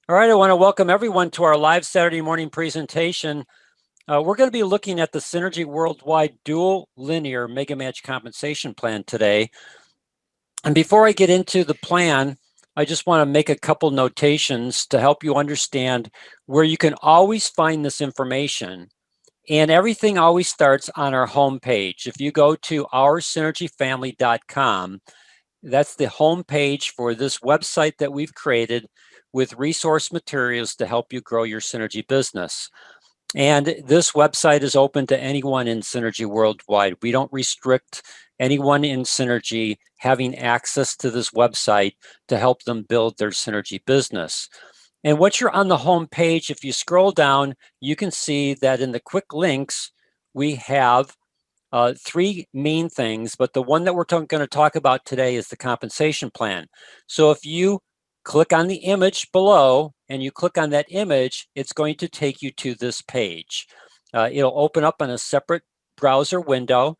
All right, I want to welcome everyone to our live Saturday morning presentation. We're going to be looking at the Synergy Worldwide Dual Linear Mega Match Compensation Plan today. And before I get into the plan, I just want to make a couple notations to help you understand where you can always find this information. And everything always starts on our homepage. If you go to oursynergyfamily.com, that's the homepage for this website that we've created with resource materials to help you grow your Synergy business. And this website is open to anyone in Synergy Worldwide. We don't restrict anyone in Synergy having access to this website to help them build their Synergy business. And once you're on the home page, if you scroll down, you can see that in the quick links, we have three main things, but the one that we're going to talk about today is the compensation plan. So if you click on the image below and you click on that image, it's going to take you to this page. It'll open up on a separate browser window.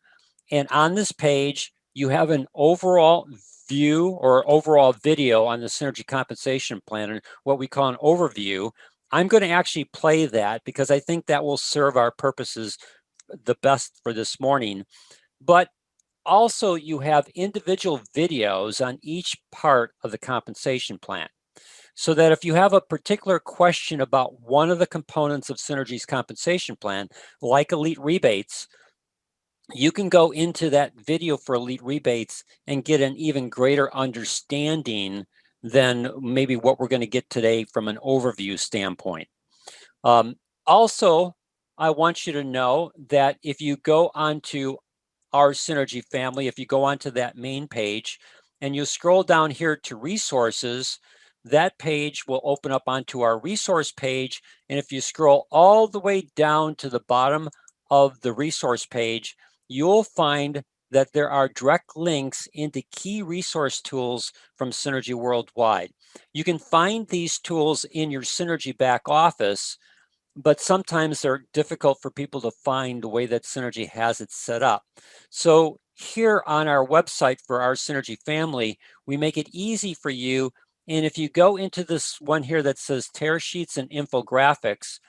And on this page, you have an overall view or overall video on the Synergy compensation plan, and what we call an overview. I'm going to actually play that because I think that will serve our purposes the best for this morning. But also you have individual videos on each part of the compensation plan, so that if you have a particular question about one of the components of Synergy's compensation plan, like Elite Rebates, you can go into that video for Elite Rebates and get an even greater understanding than maybe what we're going to get today from an overview standpoint. Also, I want you to know that if you go onto our Synergy family, if you go onto that main page and you scroll down here to resources, that page will open up onto our resource page. And if you scroll all the way down to the bottom of the resource page, you'll find that there are direct links into key resource tools from Synergy Worldwide. You can find these tools in your Synergy back office, but sometimes they're difficult for people to find the way that Synergy has it set up. So here on our website for our Synergy family, we make it easy for you. And if you go into this one here that says tear sheets and infographics,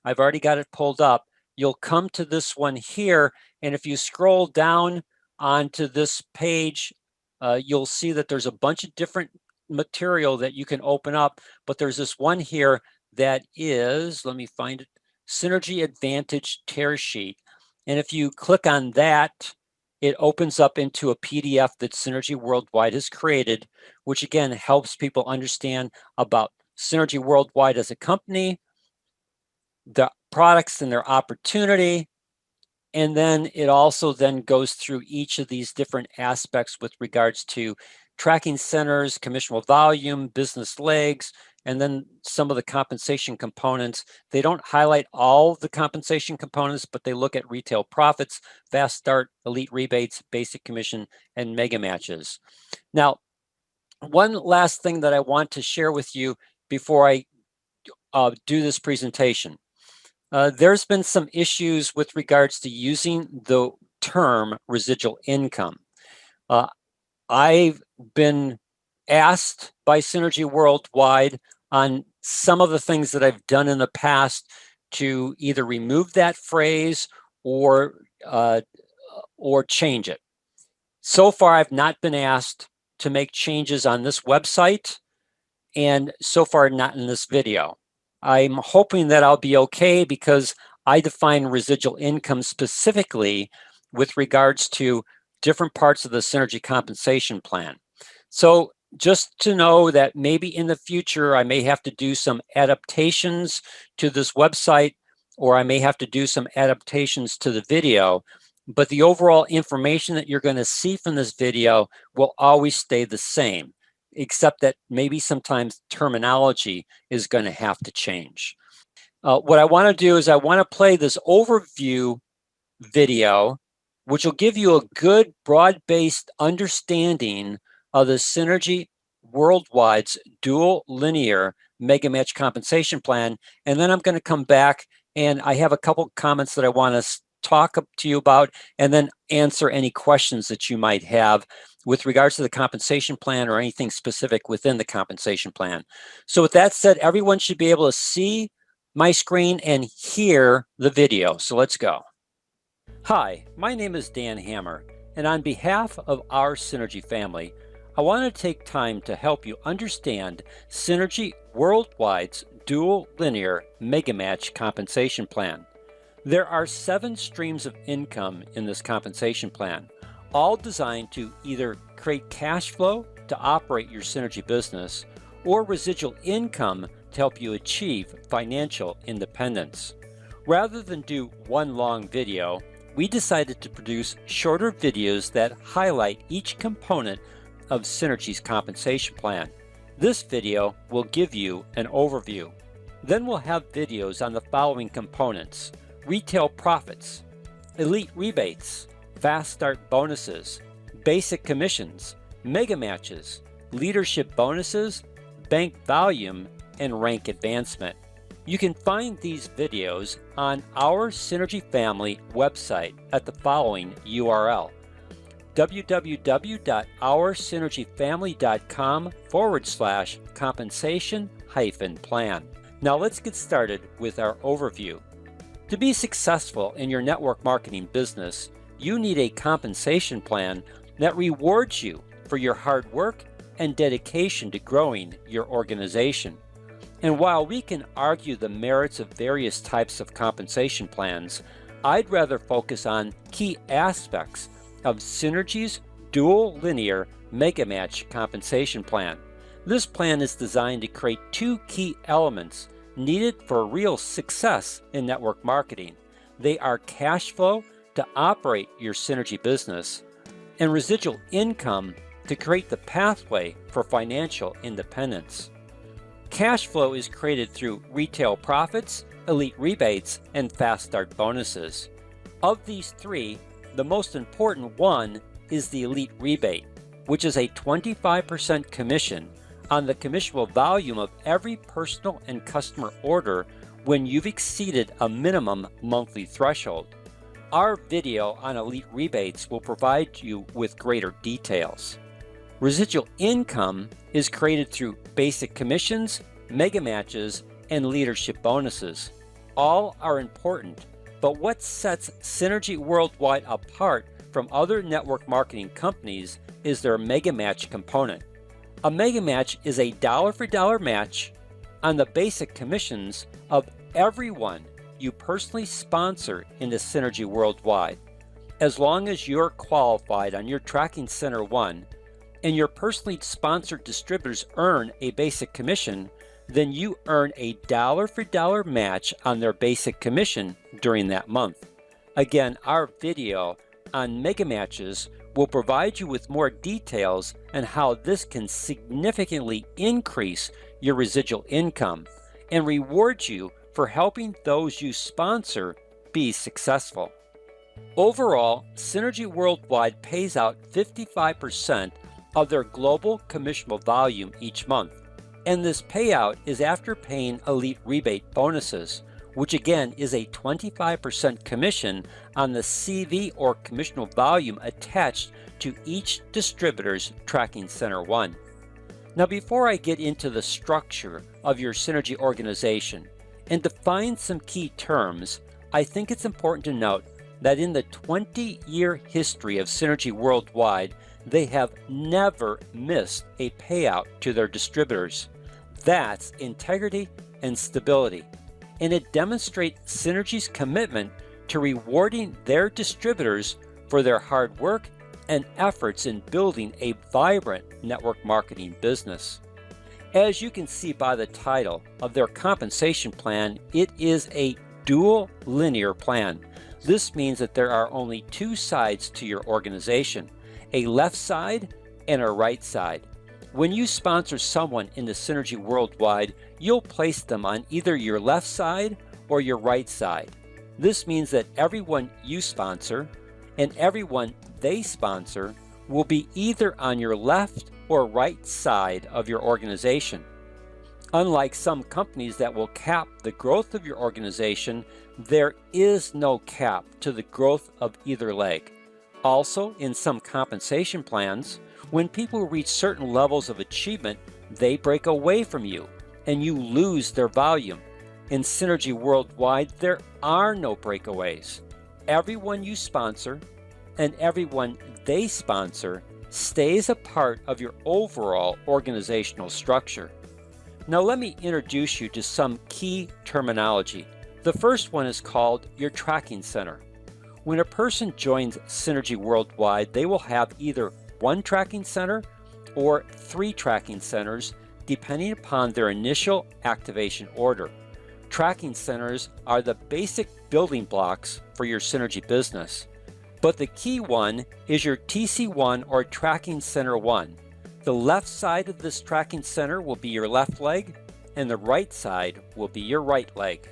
I've already got it pulled up. You'll come to this one here. And if you scroll down onto this page, you'll see that there's a bunch of different material that you can open up, but there's this one here that is, let me find it, Synergy Advantage Tear Sheet. And if you click on that, it opens up into a PDF that Synergy Worldwide has created, which again helps people understand about Synergy Worldwide as a company, the products and their opportunity. And then it also then goes through each of these different aspects with regards to tracking centers, commissionable volume, business legs, and then some of the compensation components. They don't highlight all the compensation components, but they look at retail profits, fast start, elite rebates, basic commission, and mega matches. Now, one last thing that I want to share with you before I do this presentation. There's been some issues with regards to using the term residual income. I've been asked by Synergy Worldwide on some of the things that I've done in the past to either remove that phrase or change it. So far, I've not been asked to make changes on this website, and so far not in this video. I'm hoping that I'll be okay because I define residual income specifically with regards to different parts of the Synergy compensation plan. So just to know that maybe in the future, I may have to do some adaptations to this website, or I may have to do some adaptations to the video, but the overall information that you're going to see from this video will always stay the same, except that maybe sometimes terminology is going to have to change. What I want to do is I want to play this overview video, which will give you a good broad-based understanding of the Synergy Worldwide's dual linear mega match compensation plan. And then I'm going to come back and I have a couple comments that I want to talk to you about and then answer any questions that you might have with regards to the compensation plan or anything specific within the compensation plan. So with that said, everyone should be able to see my screen and hear the video. So let's go. Hi, my name is Dan Hammer, and on behalf of our Synergy family, I want to take time to help you understand Synergy Worldwide's dual linear mega match compensation plan. There are 7 streams of income in this compensation plan, all designed to either create cash flow to operate your Synergy business or residual income to help you achieve financial independence. Rather than do one long video, we decided to produce shorter videos that highlight each component of Synergy's compensation plan. This video will give you an overview. Then we'll have videos on the following components: retail profits, elite rebates, fast start bonuses, basic commissions, mega matches, leadership bonuses, bank volume, and rank advancement. You can find these videos on our Synergy family website at the following URL: www.oursynergyfamily.com/compensation-plan. Now let's get started with our overview. To be successful in your network marketing business, you need a compensation plan that rewards you for your hard work and dedication to growing your organization. And while we can argue the merits of various types of compensation plans, I'd rather focus on key aspects of Synergy's dual linear mega match compensation plan. This plan is designed to create 2 key elements needed for real success in network marketing. They are cash flow to operate your Synergy business and residual income to create the pathway for financial independence. Cash flow is created through retail profits, elite rebates, and fast start bonuses. Of these 3, the most important one is the elite rebate, which is a 25% commission on the commissionable volume of every personal and customer order when you've exceeded a minimum monthly threshold. Our video on elite rebates will provide you with greater details. Residual income is created through basic commissions, mega matches, and leadership bonuses. All are important, but what sets Synergy Worldwide apart from other network marketing companies is their mega match component. A mega match is a dollar-for-dollar match on the basic commissions of everyone you personally sponsor into Synergy Worldwide. As long as you're qualified on your Tracking Center 1 and your personally sponsored distributors earn a basic commission, then you earn a dollar-for-dollar match on their basic commission during that month. Again, our video on mega matches will provide you with more details on how this can significantly increase your residual income and reward you for helping those you sponsor be successful. Overall, Synergy Worldwide pays out 55% of their global commissionable volume each month, and this payout is after paying elite rebate bonuses, which again is a 25% commission on the CV or commissionable volume attached to each distributor's Tracking Center 1. Now, before I get into the structure of your Synergy organization and define some key terms, I think it's important to note that in the 20-year history of Synergy Worldwide, they have never missed a payout to their distributors. That's integrity and stability, and it demonstrates Synergy's commitment to rewarding their distributors for their hard work and efforts in building a vibrant network marketing business. As you can see by the title of their compensation plan, it is a dual linear plan. This means that there are only 2 sides to your organization, a left side and a right side. When you sponsor someone in the Synergy Worldwide, you'll place them on either your left side or your right side. This means that everyone you sponsor and everyone they sponsor will be either on your left or right side of your organization. Unlike some companies that will cap the growth of your organization, there is no cap to the growth of either leg. Also, in some compensation plans, when people reach certain levels of achievement, they break away from you and you lose their volume. In Synergy Worldwide, there are no breakaways. Everyone you sponsor and everyone they sponsor stays a part of your overall organizational structure. Now let me introduce you to some key terminology. The first one is called your tracking center. When a person joins Synergy Worldwide, they will have either one tracking center or 3 tracking centers, depending upon their initial activation order. Tracking centers are the basic building blocks for your Synergy business. But the key one is your TC1 or Tracking Center 1. The left side of this tracking center will be your left leg, and the right side will be your right leg.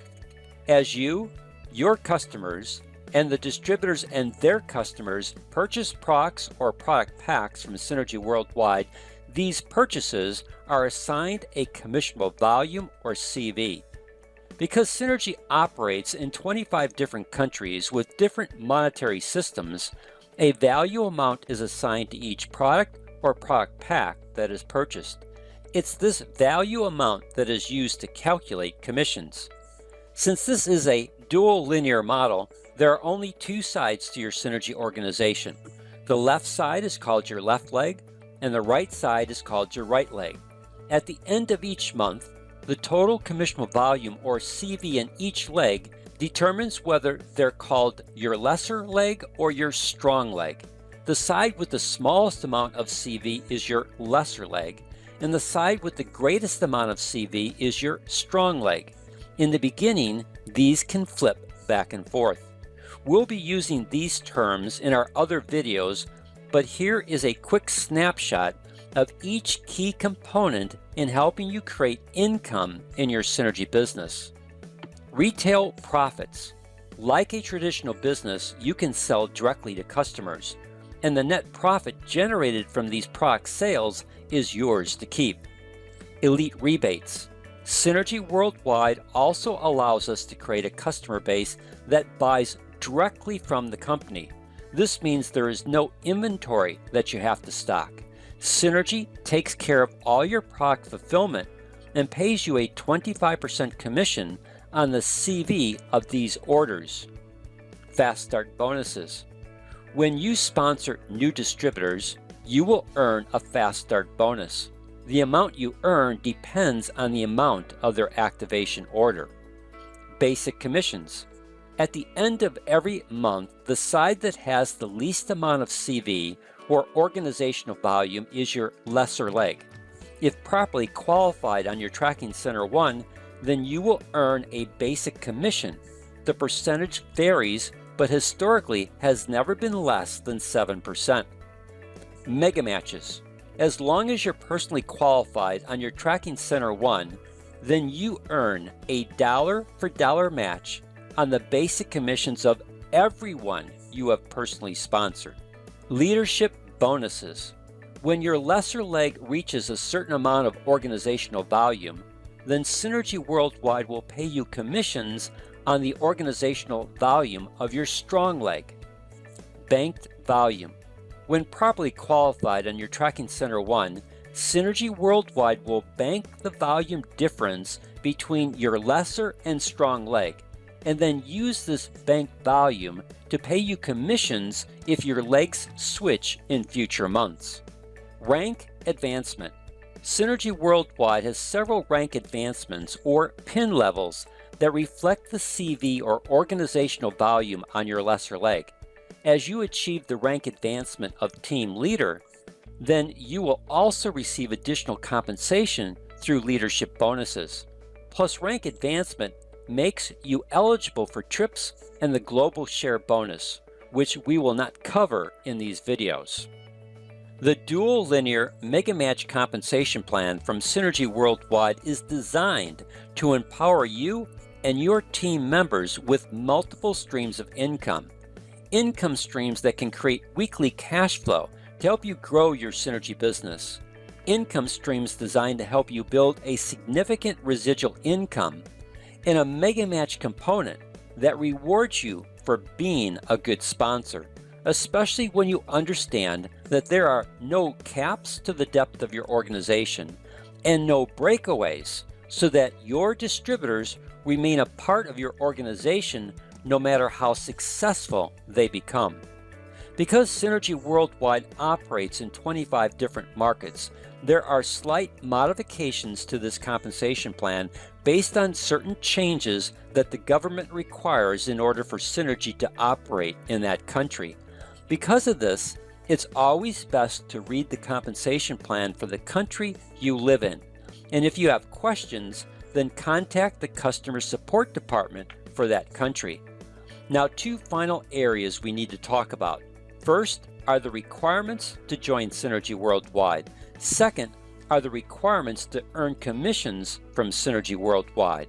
As you, your customers, and the distributors and their customers purchase products or product packs from Synergy Worldwide, these purchases are assigned a commissionable volume or CV. Because Synergy operates in 25 different countries with different monetary systems, a value amount is assigned to each product or product pack that is purchased. It's this value amount that is used to calculate commissions. Since this is a dual linear model, there are only 2 sides to your Synergy organization. The left side is called your left leg, and the right side is called your right leg. At the end of each month, the total commissionable volume or CV in each leg determines whether they're called your lesser leg or your strong leg. The side with the smallest amount of CV is your lesser leg, and the side with the greatest amount of CV is your strong leg. In the beginning, these can flip back and forth. We'll be using these terms in our other videos, but here is a quick snapshot of each key component in helping you create income in your Synergy business. Retail profits. Like a traditional business, you can sell directly to customers, and the net profit generated from these product sales is yours to keep. Elite rebates. Synergy Worldwide also allows us to create a customer base that buys directly from the company. This means there is no inventory that you have to stock. Synergy takes care of all your product fulfillment and pays you a 25% commission on the CV of these orders. Fast Start bonuses. When you sponsor new distributors, you will earn a Fast Start bonus. The amount you earn depends on the amount of their activation order. Basic commissions. At the end of every month, the side that has the least amount of CV or organizational volume is your lesser leg. If properly qualified on your Tracking Center 1, then you will earn a basic commission. The percentage varies, but historically has never been less than 7%. Mega matches. As long as you're personally qualified on your Tracking Center 1, then you earn a dollar for dollar match on the basic commissions of everyone you have personally sponsored. Leadership bonuses. When your lesser leg reaches a certain amount of organizational volume, then Synergy Worldwide will pay you commissions on the organizational volume of your strong leg. Banked volume. When properly qualified on your Tracking Center 1, Synergy Worldwide will bank the volume difference between your lesser and strong leg, and then use this banked volume to pay you commissions if your legs switch in future months. Rank advancement. Synergy Worldwide has several rank advancements or PIN levels that reflect the CV or organizational volume on your lesser leg. As you achieve the rank advancement of team leader, then you will also receive additional compensation through leadership bonuses. Plus, rank advancement makes you eligible for trips and the global share bonus, which we will not cover in these videos. The dual linear mega match compensation plan from Synergy Worldwide is designed to empower you and your team members with multiple streams of income. Income streams that can create weekly cash flow to help you grow your Synergy business. income streams designed to help you build a significant residual income, and a Mega Match component that rewards you for being a good sponsor, especially when you understand that there are no caps to the depth of your organization and no breakaways, so that your distributors remain a part of your organization no matter how successful they become. Because Synergy Worldwide operates in 25 different markets, there are slight modifications to this compensation plan based on certain changes that the government requires in order for Synergy to operate in that country. Because of this, it's always best to read the compensation plan for the country you live in. And if you have questions, then contact the customer support department for that country. Now, two final areas we need to talk about. First are the requirements to join Synergy Worldwide. Second are the requirements to earn commissions from Synergy Worldwide.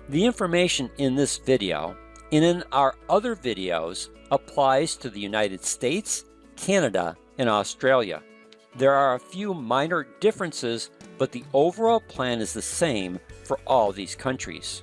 The information in this video and in our other videos applies to the United States, Canada, and Australia. There are a few minor differences, but the overall plan is the same for all these countries.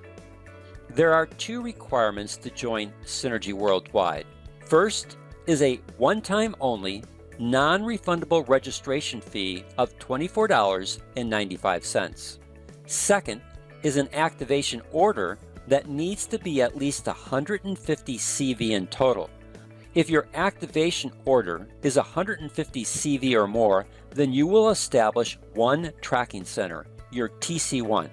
There are two requirements to join Synergy Worldwide. First is a one-time only, non-refundable registration fee of $24.95. Second is an activation order that needs to be at least 150 CV in total. If your activation order is 150 CV or more, then you will establish one tracking center, your TC1.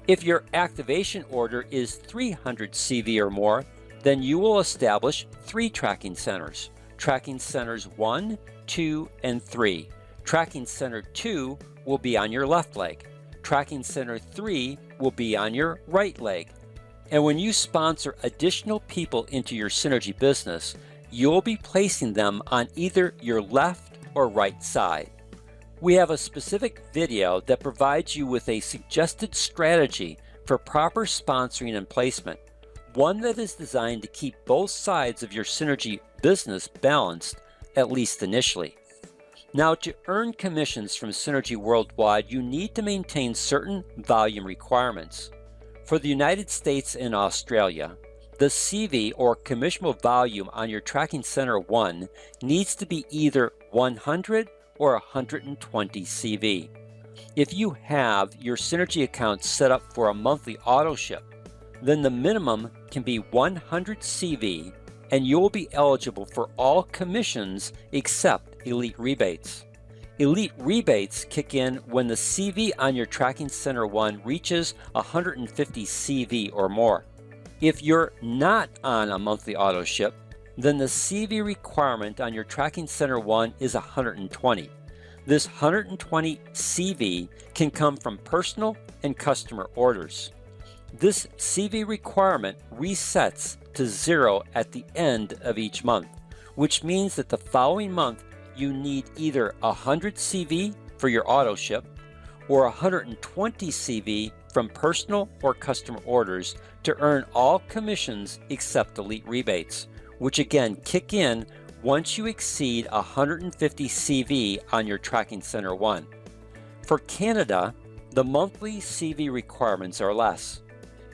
If your activation order is 300 CV or more, then you will establish 3 tracking centers. Tracking centers 1, 2, and 3. Tracking center 2 will be on your left leg. Tracking center 3 will be on your right leg. And when you sponsor additional people into your Synergy business, you'll be placing them on either your left or right side. We have a specific video that provides you with a suggested strategy for proper sponsoring and placement, one that is designed to keep both sides of your Synergy business balanced, at least initially. Now, to earn commissions from Synergy Worldwide, you need to maintain certain volume requirements. For the United States and Australia, the CV or commissionable volume on your tracking center 1 needs to be either 100 or 120 CV. If you have your Synergy account set up for a monthly auto ship, then the minimum can be 100 CV, and you will be eligible for all commissions except Elite Rebates. Elite Rebates kick in when the CV on your tracking center 1 reaches 150 CV or more. If you're not on a monthly auto ship, then the CV requirement on your tracking center 1 is 120. This 120 CV can come from personal and customer orders. This CV requirement resets to 0 at the end of each month, which means that the following month you need either 100 CV for your auto ship or 120 CV from personal or customer orders to earn all commissions except Elite Rebates, which again kick in once you exceed 150 CV on your tracking center 1. For Canada, the monthly CV requirements are less.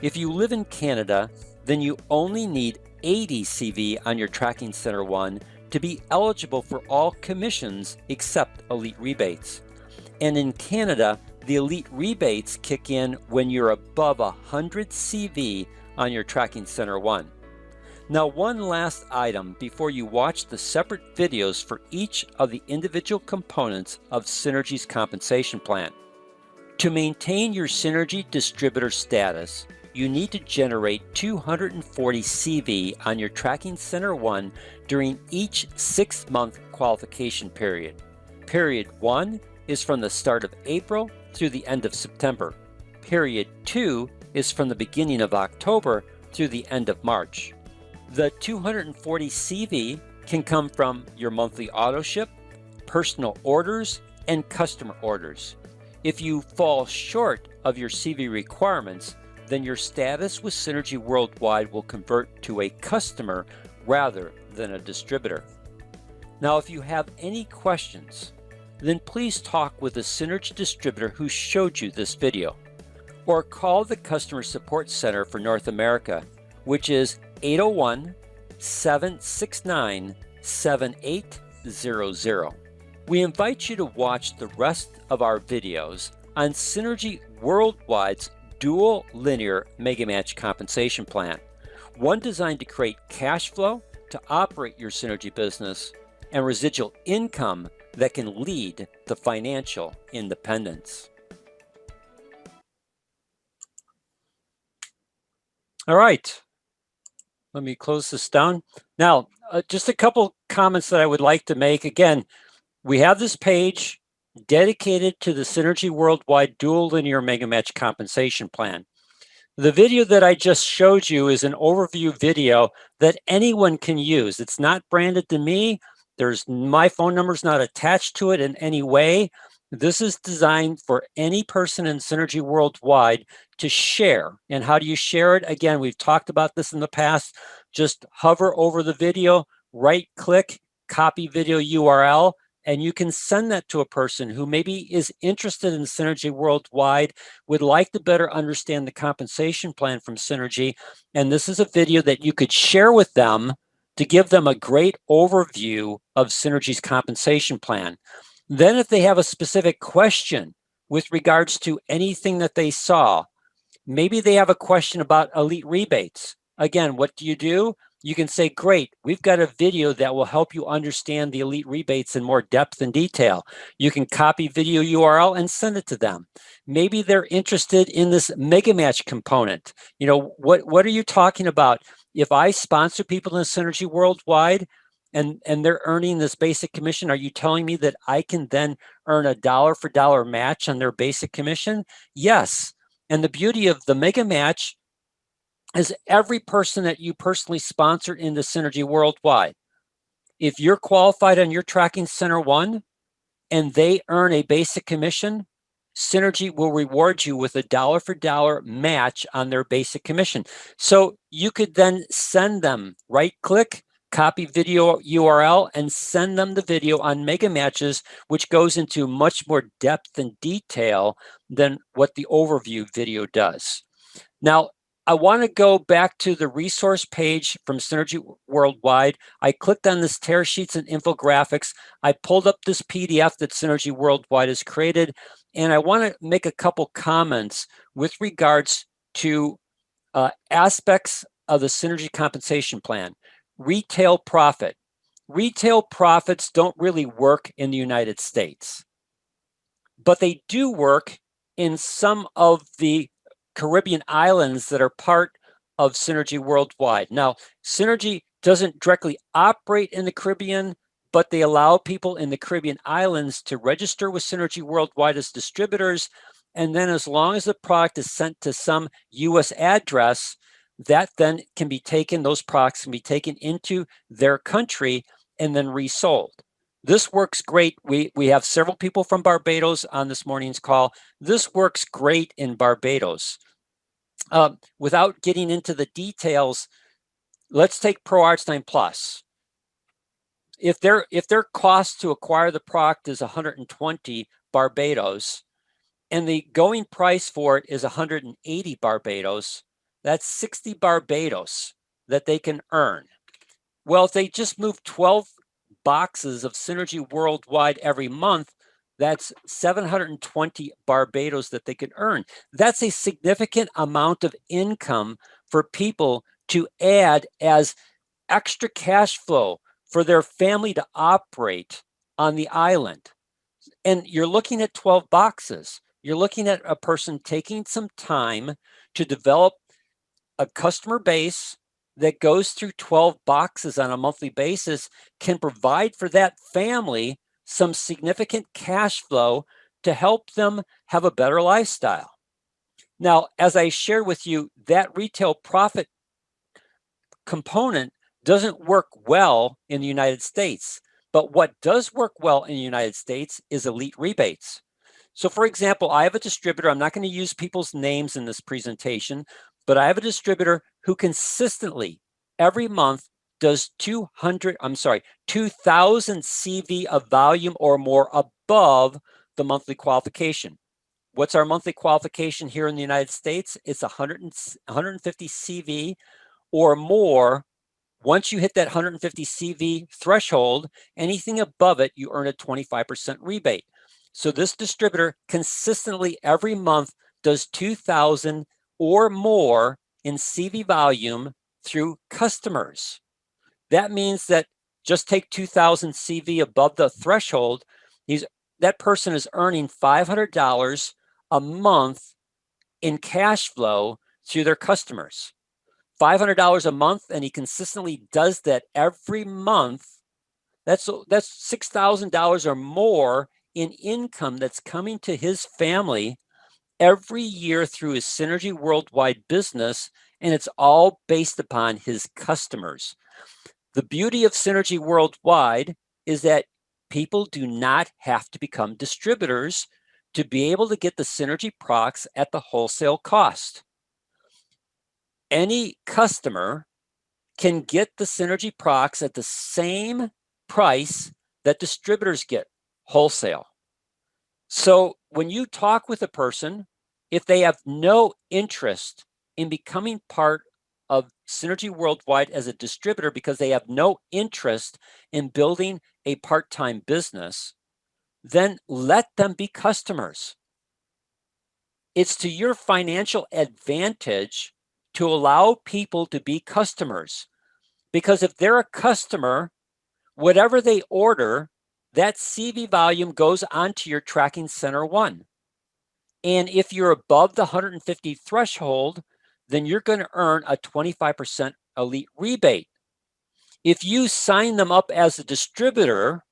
If you live in Canada, then you only need 80 CV on your tracking center 1 to be eligible for all commissions except Elite Rebates. And in Canada, the Elite Rebates kick in when you're above 100 CV on your tracking center 1. Now, one last item before you watch the separate videos for each of the individual components of Synergy's compensation plan. To maintain your Synergy distributor status, you need to generate 240 CV on your tracking center 1 during each 6-month qualification period. Period 1 is from the start of April through the end of September. Period 2 is from the beginning of October through the end of March. The 240 CV can come from your monthly auto ship, personal orders, and customer orders. If you fall short of your CV requirements, then your status with Synergy Worldwide will convert to a customer rather than a distributor. Now, if you have any questions, then please talk with a Synergy distributor who showed you this video, or call the Customer Support Center for North America, which is 801-769-7800. We invite you to watch the rest of our videos on Synergy Worldwide's dual linear mega match compensation plan, one designed to create cash flow to operate your Synergy business and residual income that can lead to financial independence. All right, let me close this down. Now, just a couple comments that I would like to make. Again, we have this page dedicated to the Synergy Worldwide Dual Linear Mega Match Compensation Plan. The video that I just showed you is an overview video that anyone can use. It's not branded to me. My phone number is not attached to it in any way. This is designed for any person in Synergy Worldwide to share. And how do you share it? Again, we've talked about this in the past. Just hover over the video, right click, copy video URL, and you can send that to a person who maybe is interested in Synergy Worldwide, would like to better understand the compensation plan from Synergy. And this is a video that you could share with them to give them a great overview of Synergy's compensation plan. Then if they have a specific question with regards to anything that they saw, maybe they have a question about elite rebates. Again, what do? You can say, great, we've got a video that will help you understand the elite rebates in more depth and detail. You can copy video URL and send it to them. Maybe they're interested in this mega match component. You know, what are you talking about? If I sponsor people in Synergy Worldwide and they're earning this basic commission, are you telling me that I can then earn a dollar for dollar match on their basic commission? Yes. And the beauty of the mega match is every person that you personally sponsor in the Synergy Worldwide, if you're qualified on your tracking center one and they earn a basic commission, Synergy will reward you with a dollar for dollar match on their basic commission. So you could then send them, right click, copy video URL, and send them the video on mega matches, which goes into much more depth and detail than what the overview video does. Now, I want to go back to the resource page from Synergy Worldwide. I clicked on this tear sheets and infographics. I pulled up this PDF that Synergy Worldwide has created, and I want to make a couple comments with regards to aspects of the Synergy compensation plan. Retail profit. Retail profits don't really work in the United States, but they do work in some of the Caribbean islands that are part of Synergy Worldwide. Now, Synergy doesn't directly operate in the Caribbean, but they allow people in the Caribbean islands to register with Synergy Worldwide as distributors. And then as long as the product is sent to some US address, that then can be taken, those products can be taken into their country and then resold. This works great. We have several people from Barbados on this morning's call. This works great in Barbados. Without getting into the details, let's take Pro Arts-9 Plus. If their cost to acquire the product is 120 Barbados, and the going price for it is 180 Barbados, that's 60 Barbados that they can earn. Well, if they just move 12 boxes of Synergy Worldwide every month, that's 720 Barbados that they can earn. That's a significant amount of income for people to add as extra cash flow for their family to operate on the island. And you're looking at 12 boxes. You're looking at a person taking some time to develop a customer base that goes through 12 boxes on a monthly basis, can provide for that family some significant cash flow to help them have a better lifestyle. Now, as I shared with you, that retail profit component doesn't work well in the United States. But what does work well in the United States is elite rebates. So for example, I have a distributor. I'm not going to use people's names in this presentation, but I have a distributor who consistently every month does 2,000 CV of volume or more above the monthly qualification. What's our monthly qualification here in the United States? It's 150 CV or more. Once you hit that 150 CV threshold, anything above it, you earn a 25% rebate. So this distributor consistently every month does 2,000 or more in CV volume through customers. That means that just take 2,000 CV above the threshold, that person is earning $500 a month in cash flow to their customers. $500 a month, and he consistently does that every month. That's $6,000 or more in income that's coming to his family every year through his Synergy Worldwide business, and it's all based upon his customers. The beauty of Synergy Worldwide is that people do not have to become distributors to be able to get the Synergy products at the wholesale cost. Any customer can get the Synergy products at the same price that distributors get wholesale. So when you talk with a person, if they have no interest in becoming part of Synergy Worldwide as a distributor because they have no interest in building a part-time business, then let them be customers. It's to your financial advantage to allow people to be customers, because if they're a customer, whatever they order, that CV volume goes onto your tracking center one. And if you're above the 150 threshold, then you're going to earn a 25% elite rebate. If you sign them up as a distributor,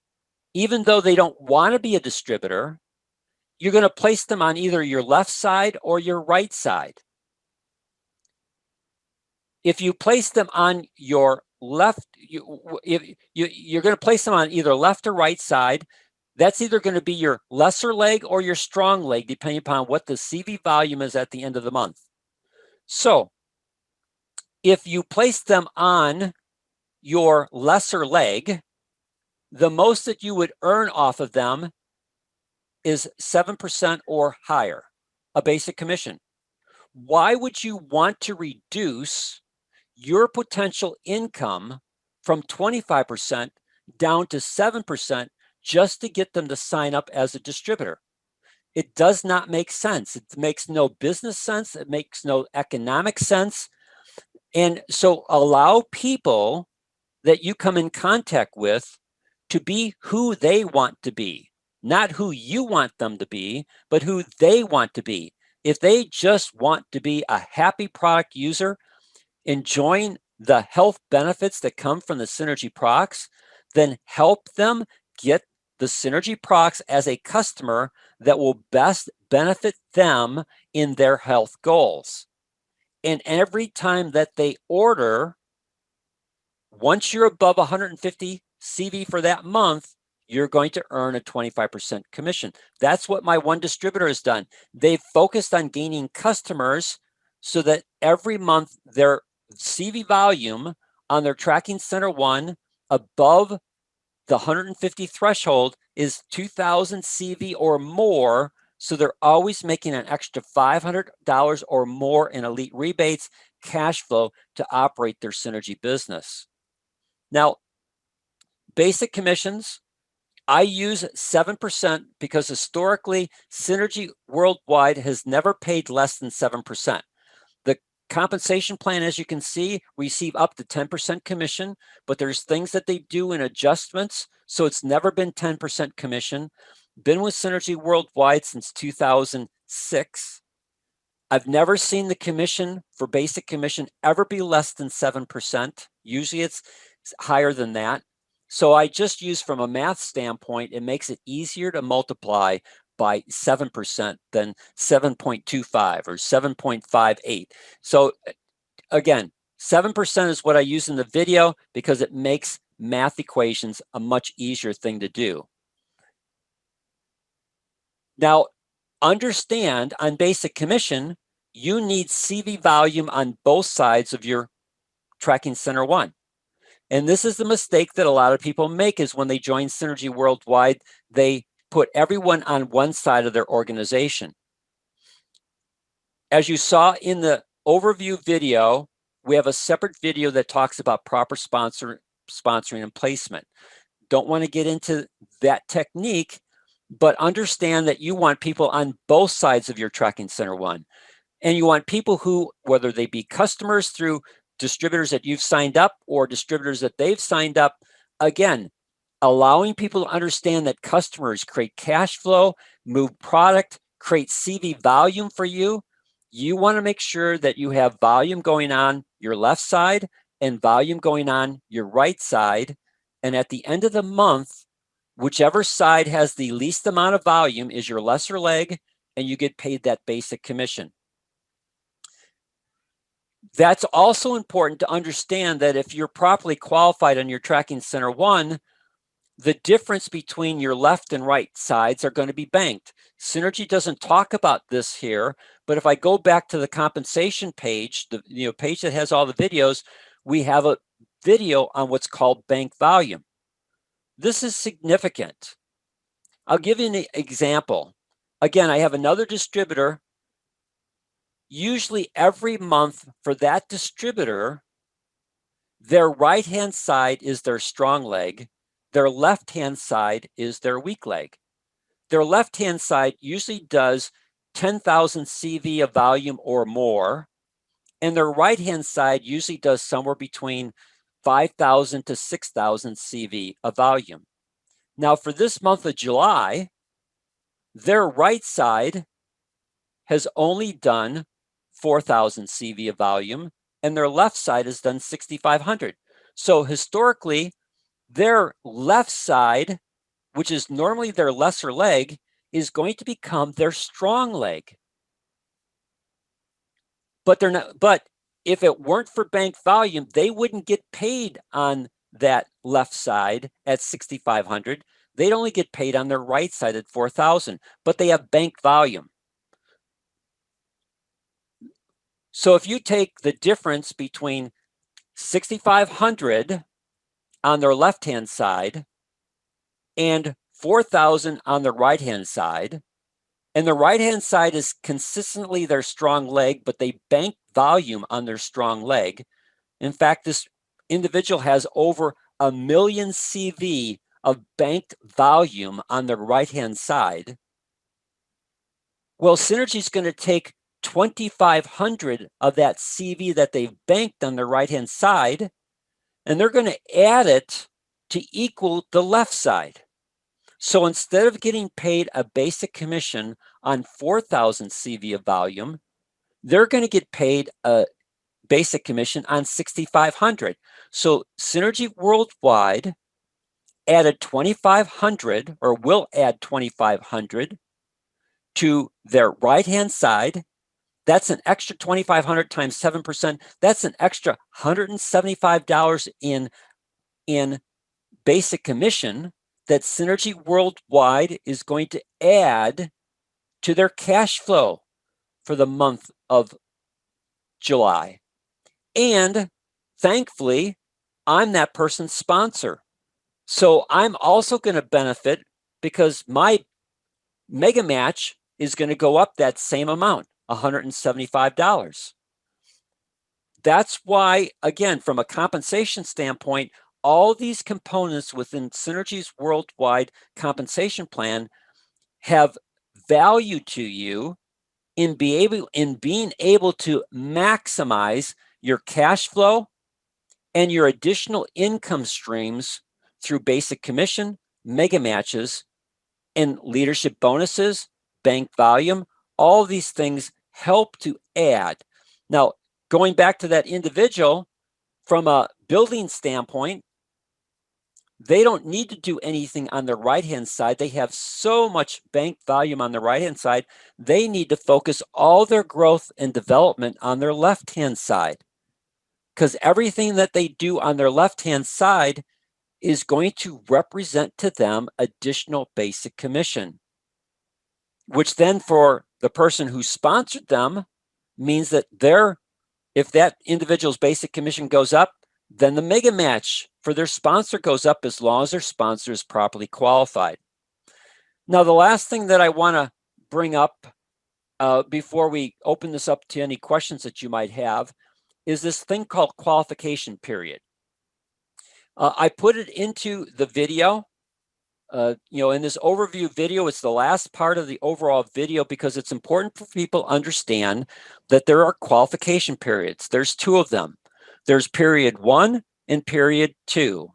even though they don't want to be a distributor, you're going to place them on either your left side or your right side. If you place them on your left, you're going to place them on either left or right side. That's either going to be your lesser leg or your strong leg, depending upon what the CV volume is at the end of the month. So if you place them on your lesser leg, the most that you would earn off of them is 7% or higher, a basic commission. Why would you want to reduce your potential income from 25% down to 7% just to get them to sign up as a distributor? It does not make sense. It makes no business sense. It makes no economic sense. And so allow people that you come in contact with to be who they want to be, not who you want them to be, but who they want to be. If they just want to be a happy product user, enjoying the health benefits that come from the Synergy products, then help them get the Synergy products as a customer that will best benefit them in their health goals. And every time that they order, once you're above 150 CV for that month, you're going to earn a 25% commission. That's what my one distributor has done. They've focused on gaining customers so that every month their CV volume on their tracking center one above the 150 threshold is 2,000 CV or more. So they're always making an extra $500 or more in elite rebates, cash flow to operate their Synergy business. Now, basic commissions, I use 7% because historically, Synergy Worldwide has never paid less than 7%. The compensation plan, as you can see, receive up to 10% commission, but there's things that they do in adjustments, so it's never been 10% commission. Been with Synergy Worldwide since 2006. I've never seen the commission for basic commission ever be less than 7%. Usually it's higher than that. So I just use, from a math standpoint, it makes it easier to multiply by 7% than 7.25 or 7.58. So again, 7% is what I use in the video because it makes math equations a much easier thing to do. Now, understand on basic commission, you need CV volume on both sides of your tracking center one. And this is the mistake that a lot of people make, is when they join Synergy Worldwide, they put everyone on one side of their organization. As you saw in the overview video, we have a separate video that talks about proper sponsoring and placement. Don't want to get into that technique, but understand that you want people on both sides of your tracking center one. And you want people who, whether they be customers through distributors that you've signed up or distributors that they've signed up, again, allowing people to understand that customers create cash flow, move product, create CV volume for you. You want to make sure that you have volume going on your left side and volume going on your right side. And at the end of the month, whichever side has the least amount of volume is your lesser leg, and you get paid that basic commission. That's also important to understand that if you're properly qualified on your tracking center one, the difference between your left and right sides are going to be banked. Synergy doesn't talk about this here, but if I go back to the compensation page, the page that has all the videos, we have a video on what's called bank volume. This is significant. I'll give you an example. Again, I have another distributor. Usually every month for that distributor, their right-hand side is their strong leg. Their left-hand side is their weak leg. Their left-hand side usually does 10,000 CV of volume or more, and their right-hand side usually does somewhere between 5,000 to 6,000 CV of volume. Now, for this month of July, their right side has only done 4,000 CV of volume, and their left side has done 6,500. So historically, their left side, which is normally their lesser leg, is going to become their strong leg. But they're not. But if it weren't for bank volume, they wouldn't get paid on that left side at 6,500. They'd only get paid on their right side at 4,000. But they have bank volume. So if you take the difference between 6,500 on their left-hand side and 4,000 on the right-hand side, and the right-hand side is consistently their strong leg, but they bank volume on their strong leg. In fact, this individual has over 1 million CV of banked volume on the right-hand side. Well, Synergy is going to take 2,500 of that CV that they've banked on the right-hand side, and they're going to add it to equal the left side. So instead of getting paid a basic commission on 4,000 CV of volume, they're going to get paid a basic commission on 6,500. So Synergy Worldwide added 2,500, or will add 2,500 to their right-hand side. That's an extra 2,500 times 7%. That's an extra $175 in basic commission that Synergy Worldwide is going to add to their cash flow for the month of July. And thankfully, I'm that person's sponsor. So I'm also going to benefit because my mega match is going to go up that same amount, $175. That's why, again, from a compensation standpoint, all these components within Synergy's worldwide compensation plan have value to you in being able to maximize your cash flow and your additional income streams through basic commission, mega matches, and leadership bonuses, bank volume. All these things help to add. Now, going back to that individual, from a building standpoint, they don't need to do anything on the right-hand side. They have so much bank volume on the right-hand side. They need to focus all their growth and development on their left-hand side, because everything that they do on their left-hand side is going to represent to them additional basic commission, which then for the person who sponsored them means that if that individual's basic commission goes up, then the mega match for their sponsor goes up as long as their sponsor is properly qualified. Now, the last thing that I want to bring up before we open this up to any questions that you might have is this thing called qualification period. I put it into the video. In this overview video, it's the last part of the overall video because it's important for people to understand that there are qualification periods. There's two of them. There's period 1 and period 2.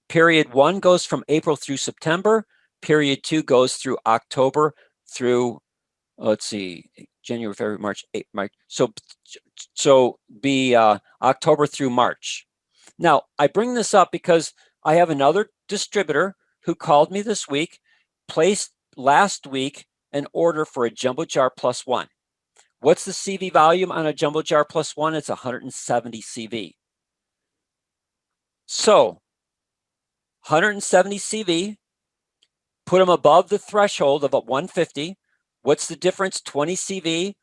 Period 1 goes from April through September. Period 2 goes through October through, let's see, January, February, March, April, March. So be October through March. Now, I bring this up because I have another distributor who called me this week, placed last week an order for a Jumbo Jar Plus One. What's the CV volume on a Jumbo Jar Plus One? It's 170 CV. So 170 CV, put him above the threshold of a 150. What's the difference? 20 CV.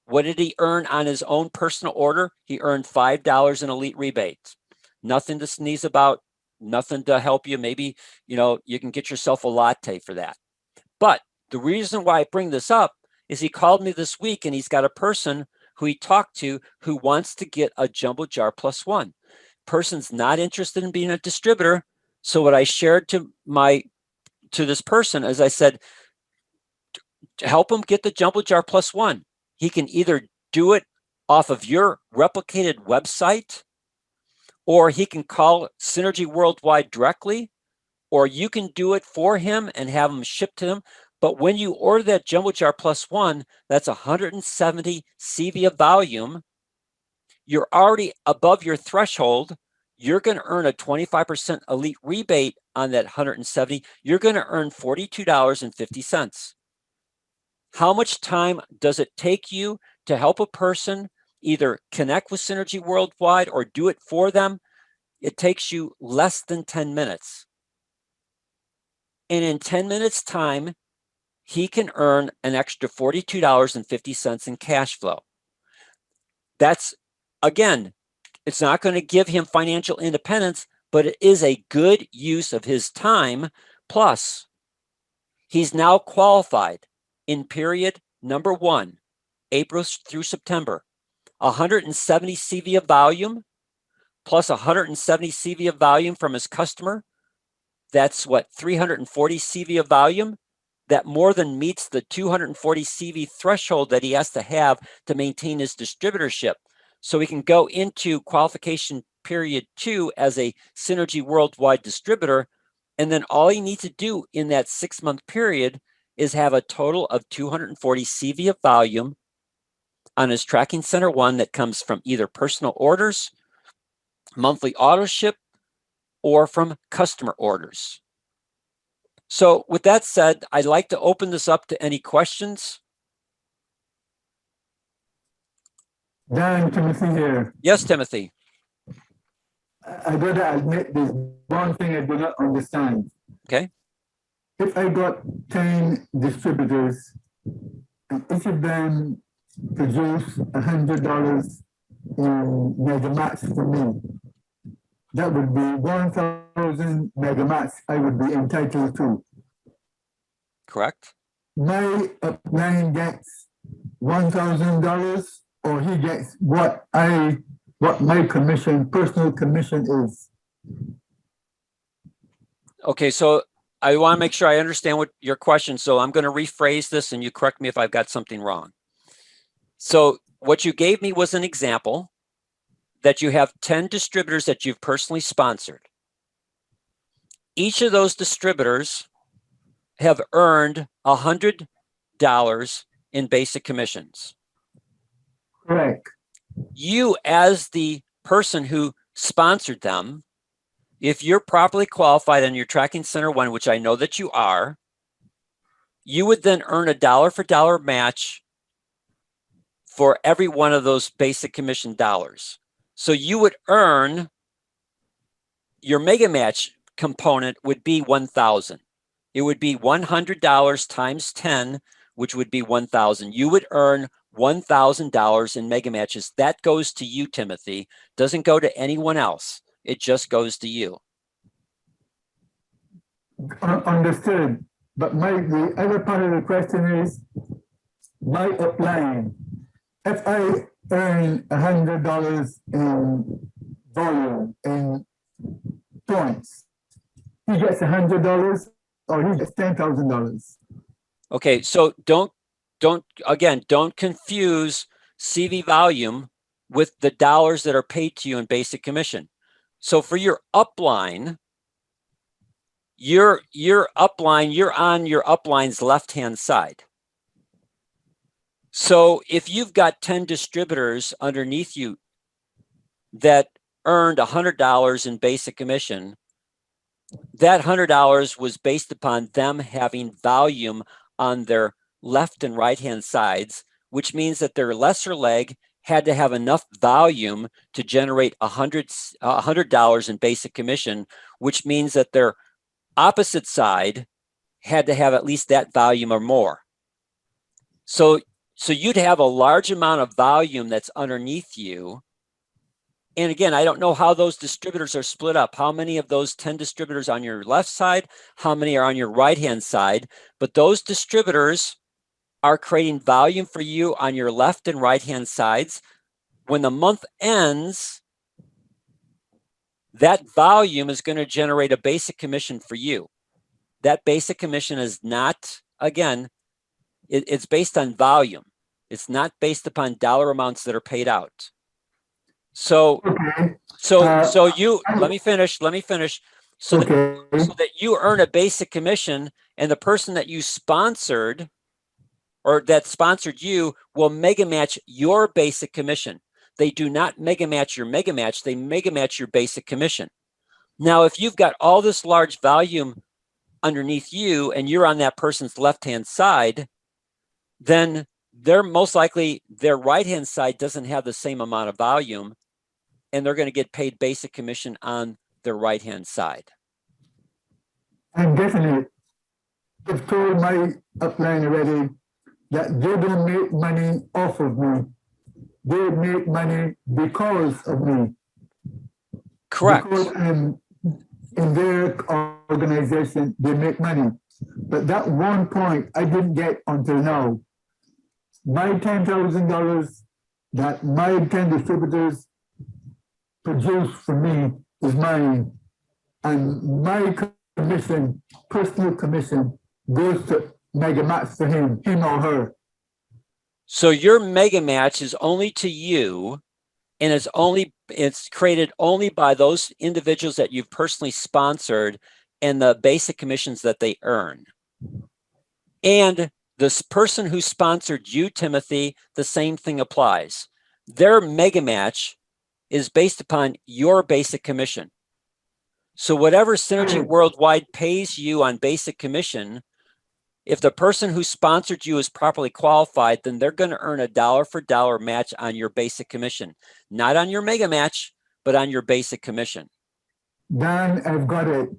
What did he earn on his own personal order? He earned $5 in elite rebates. Nothing to sneeze about, nothing to help you. Maybe, you can get yourself a latte for that. But the reason why I bring this up is he called me this week and he's got a person who he talked to who wants to get a Jumbo Jar Plus One. Person's not interested in being a distributor. So what I shared to this person is I said, to help him get the Jumbo Jar Plus One. He can either do it off of your replicated website, or he can call Synergy Worldwide directly, or you can do it for him and have them shipped to him. But when you order that Jumbo Jar Plus One, that's 170 CV of volume. You're already above your threshold. You're going to earn a 25% elite rebate on that 170. You're going to earn $42.50. How much time does it take you to help a person either connect with Synergy Worldwide or do it for them? It takes you less than 10 minutes. And in 10 minutes time, he can earn an extra $42.50 in cash flow. That's, again, it's not going to give him financial independence, but it is a good use of his time. Plus, he's now qualified in period number 1, April through September, 170 CV of volume plus 170 CV of volume from his customer. That's what, 340 CV of volume? That more than meets the 240 CV threshold that he has to have to maintain his distributorship. So he can go into qualification period 2 as a Synergy Worldwide distributor. And then all he needs to do in that 6-month period is have a total of 240 CV of volume on his tracking center 1 that comes from either personal orders, monthly auto ship, or from customer orders. So with that said, I'd like to open this up to any questions. Dan, Timothy here. Yes, Timothy. I gotta admit there's one thing I do not understand. Okay. If I got 10 distributors and each of them produce $100 in Megamax for me, that would be 1,000 Megamax I would be entitled to. Correct. My upline gets $1,000, or he gets what my commission, personal commission is. Okay, so I want to make sure I understand what your question. So I'm going to rephrase this and you correct me if I've got something wrong. So what you gave me was an example that you have 10 distributors that you've personally sponsored. Each of those distributors have earned $100 in basic commissions. Correct. You, as the person who sponsored them, if you're properly qualified on your tracking center 1, which I know that you are, you would then earn a dollar for dollar match for every one of those basic commission dollars. So you would earn, your mega match component would be 1,000. It would be $100 times 10, which would be 1,000. You would earn $1,000 in mega matches. That goes to you, Timothy. Doesn't go to anyone else. It just goes to you. Understood. But the other part of the question is my upline. If I earn $100 in volume in points, he gets $100 or he gets $10,000. Okay, so don't confuse CV volume with the dollars that are paid to you in basic commission. So for your upline, your upline, you're on your upline's left-hand side. So if you've got 10 distributors underneath you that earned $100 in basic commission, that $100 was based upon them having volume on their left and right-hand sides, which means that their lesser leg had to have enough volume to generate $100 in basic commission, which means that their opposite side had to have at least that volume or more. So you'd have a large amount of volume that's underneath you. And again, I don't know how those distributors are split up. How many of those 10 distributors on your left side, how many are on your right-hand side, but those distributors are creating volume for you on your left and right-hand sides. When the month ends, that volume is going to generate a basic commission for you. That basic commission is not, again, it's based on volume. It's not based upon dollar amounts that are paid out. So, Okay. let me finish. So that you earn a basic commission, and the person that you sponsored or that sponsored you will mega match your basic commission. They do not mega match your mega match. They mega match your basic commission. Now, if you've got all this large volume underneath you and you're on that person's left-hand side, then they're most likely, their right-hand side doesn't have the same amount of volume, and they're going to get paid basic commission on their right-hand side. And definitely, I've told my upline already that they don't make money off of me. They make money because of me. Correct. Because I'm in their organization, they make money. But that one point I didn't get until now. My $10,000 that my 10 distributors produce for me is mine. And my commission, personal commission, goes to mega match for him or her. So your mega match is only to you, and it's created only by those individuals that you've personally sponsored and the basic commissions that they earn. And this person who sponsored you, Timothy, the same thing applies. Their mega match is based upon your basic commission. So whatever Synergy Worldwide pays you on basic commission, if the person who sponsored you is properly qualified, then they're going to earn a dollar for dollar match on your basic commission, not on your mega match, but on your basic commission. Dan, I've got it.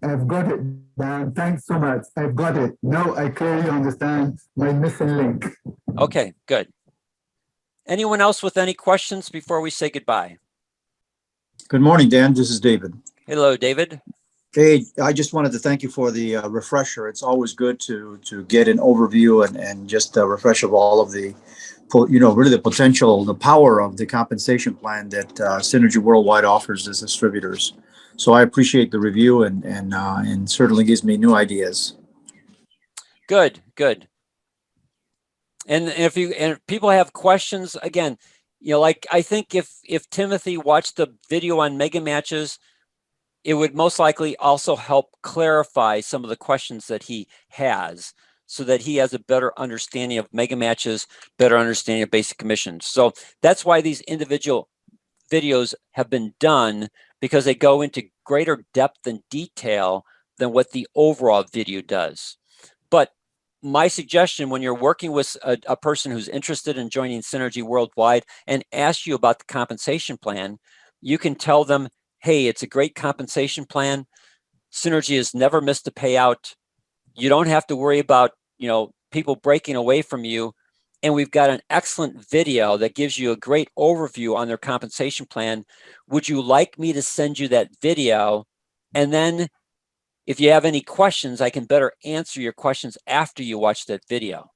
Dan. Thanks so much. I've got it. Now I clearly understand my missing link. Okay, good. Anyone else with any questions before we say goodbye? Good morning, Dan. This is David. Hello, David. Hey, I just wanted to thank you for the refresher. It's always good to get an overview and just a refresh of all of the, really the potential, the power of the compensation plan that Synergy Worldwide offers as distributors. So I appreciate the review and certainly gives me new ideas. Good. And if people have questions, again, like I think if Timothy watched the video on mega matches, it would most likely also help clarify some of the questions that he has, so that he has a better understanding of mega matches, better understanding of basic commissions. So that's why these individual videos have been done, because they go into greater depth and detail than what the overall video does. But my suggestion, when you're working with a person who's interested in joining Synergy Worldwide and asks you about the compensation plan, you can tell them, hey, it's a great compensation plan. Synergy has never missed a payout. You don't have to worry about, people breaking away from you. And we've got an excellent video that gives you a great overview on their compensation plan. Would you like me to send you that video? And then if you have any questions, I can better answer your questions after you watch that video.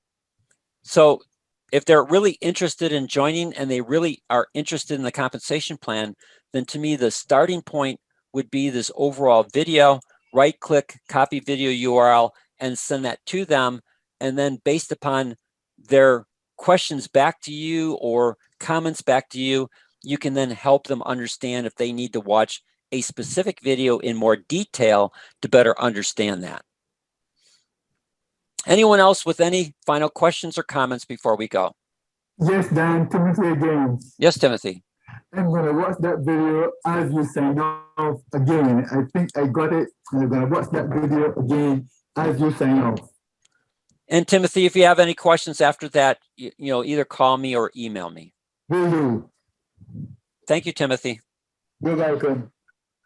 So if they're really interested in joining and they really are interested in the compensation plan, then to me, the starting point would be this overall video. Right click, copy video URL, and send that to them. And then based upon their questions back to you or comments back to you, you can then help them understand if they need to watch a specific video in more detail to better understand that. Anyone else with any final questions or comments before we go? Yes, Dan, Timothy again. Yes, Timothy. I'm gonna watch that video as you sign off again. I think I got it. I'm gonna watch that video again as you sign off. And Timothy, if you have any questions after that, you know, either call me or email me. Will do. Thank you, Timothy. You're welcome.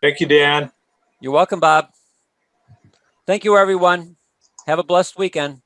Thank you, Dan. You're welcome, Bob. Thank you, everyone. Have a blessed weekend.